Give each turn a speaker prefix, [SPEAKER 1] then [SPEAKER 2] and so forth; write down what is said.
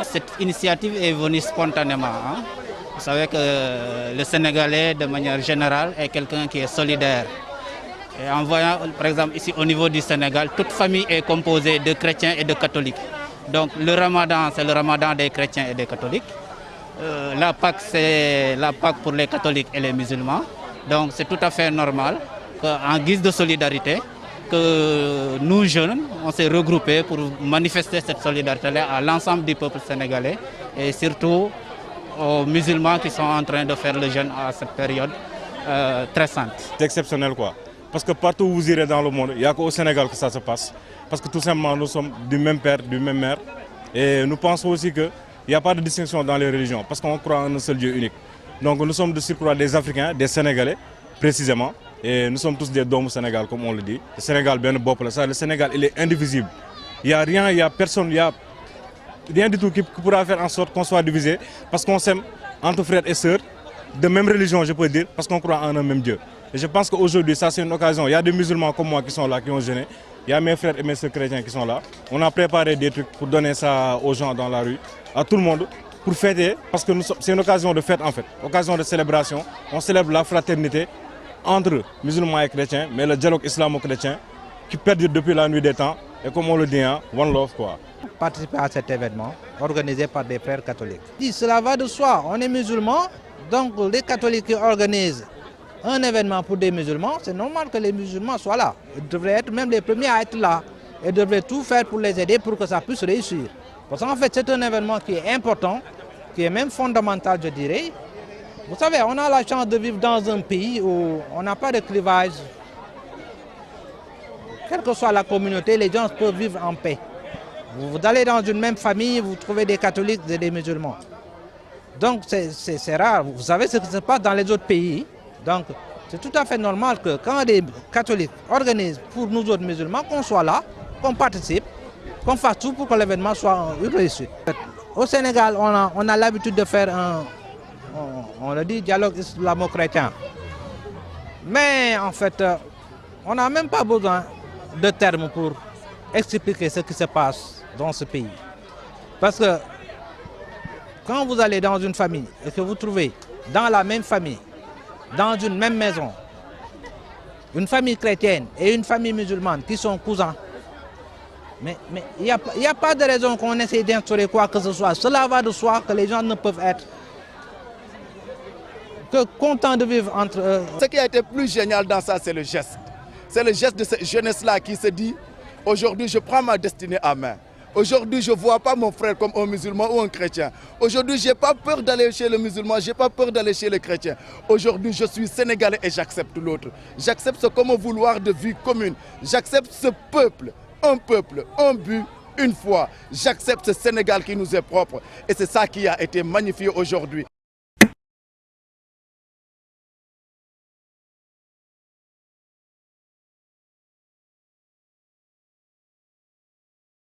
[SPEAKER 1] Cette initiative est venue spontanément. Vous savez que le Sénégalais, de manière générale, est quelqu'un qui est solidaire. Et en voyant, par exemple, ici au niveau du Sénégal, toute famille est composée de chrétiens et de catholiques. Donc le ramadan, c'est le ramadan des chrétiens et des catholiques. La Pâque, c'est la Pâque pour les catholiques et les musulmans. Donc c'est tout à fait normal qu'en guise de solidarité, que nous jeunes, on s'est regroupés pour manifester cette solidarité-là à l'ensemble du peuple sénégalais et surtout aux musulmans qui sont en train de faire le jeûne à cette période très sainte.
[SPEAKER 2] C'est exceptionnel quoi. Parce que partout où vous irez dans le monde, il n'y a qu'au Sénégal que ça se passe. Parce que tout simplement, nous sommes du même père, du même mère. Et nous pensons aussi qu'il n'y a pas de distinction dans les religions, parce qu'on croit en un seul Dieu unique. Donc nous sommes de surcroît des Africains, des Sénégalais, précisément. Et nous sommes tous des dômes au Sénégal, comme on le dit. Le Sénégal, bien le Sénégal, il est indivisible. Il n'y a rien, il n'y a personne, il n'y a rien du tout qui pourra faire en sorte qu'on soit divisé, parce qu'on s'aime entre frères et sœurs, de même religion, je peux dire, parce qu'on croit en un même Dieu. Et je pense qu'aujourd'hui, ça c'est une occasion. Il y a des musulmans comme moi qui sont là, qui ont jeûné. Il y a mes frères et mes sœurs chrétiens qui sont là. On a préparé des trucs pour donner ça aux gens dans la rue, à tout le monde, pour fêter, parce que c'est une occasion de fête en fait, occasion de célébration. On célèbre la fraternité entre musulmans et chrétiens, mais le dialogue islamo-chrétien qui perdure depuis la nuit des temps. Et comme on le dit, hein, one love quoi.
[SPEAKER 3] Participer à cet événement organisé par des frères catholiques. Cela va de soi, on est musulmans, donc les catholiques qui organisent un événement pour des musulmans, c'est normal que les musulmans soient là. Ils devraient être même les premiers à être là et devraient tout faire pour les aider pour que ça puisse réussir. Parce qu'en fait, c'est un événement qui est important, qui est même fondamental, je dirais. Vous savez, on a la chance de vivre dans un pays où on n'a pas de clivage. Quelle que soit la communauté, les gens peuvent vivre en paix. Vous allez dans une même famille, vous trouvez des catholiques et des musulmans. Donc c'est rare. Vous savez ce qui se passe dans les autres pays. Donc c'est tout à fait normal que quand des catholiques organisent pour nous autres musulmans, qu'on soit là, qu'on participe, qu'on fasse tout pour que l'événement soit une réussite. Au Sénégal, on a l'habitude de faire on le dit, dialogue islamo-chrétien. Mais en fait, on n'a même pas besoin de termes pour expliquer ce qui se passe dans ce pays. Parce que quand vous allez dans une famille et que vous trouvez dans la même famille, dans une même maison, une famille chrétienne et une famille musulmane qui sont cousins, mais il n'y a pas de raison qu'on essaie d'instaurer quoi que ce soit. Cela va de soi que les gens ne peuvent être que contents de vivre entre eux.
[SPEAKER 4] Ce qui a été plus génial dans ça, c'est le geste. C'est le geste de cette jeunesse-là qui se dit, aujourd'hui je prends ma destinée à main. Aujourd'hui, je ne vois pas mon frère comme un musulman ou un chrétien. Aujourd'hui, je n'ai pas peur d'aller chez le musulman, je n'ai pas peur d'aller chez le chrétien. Aujourd'hui, je suis sénégalais et j'accepte l'autre. J'accepte ce comme un vouloir de vie commune. J'accepte ce peuple, un but, une foi. J'accepte ce Sénégal qui nous est propre. Et c'est ça qui a été magnifié aujourd'hui.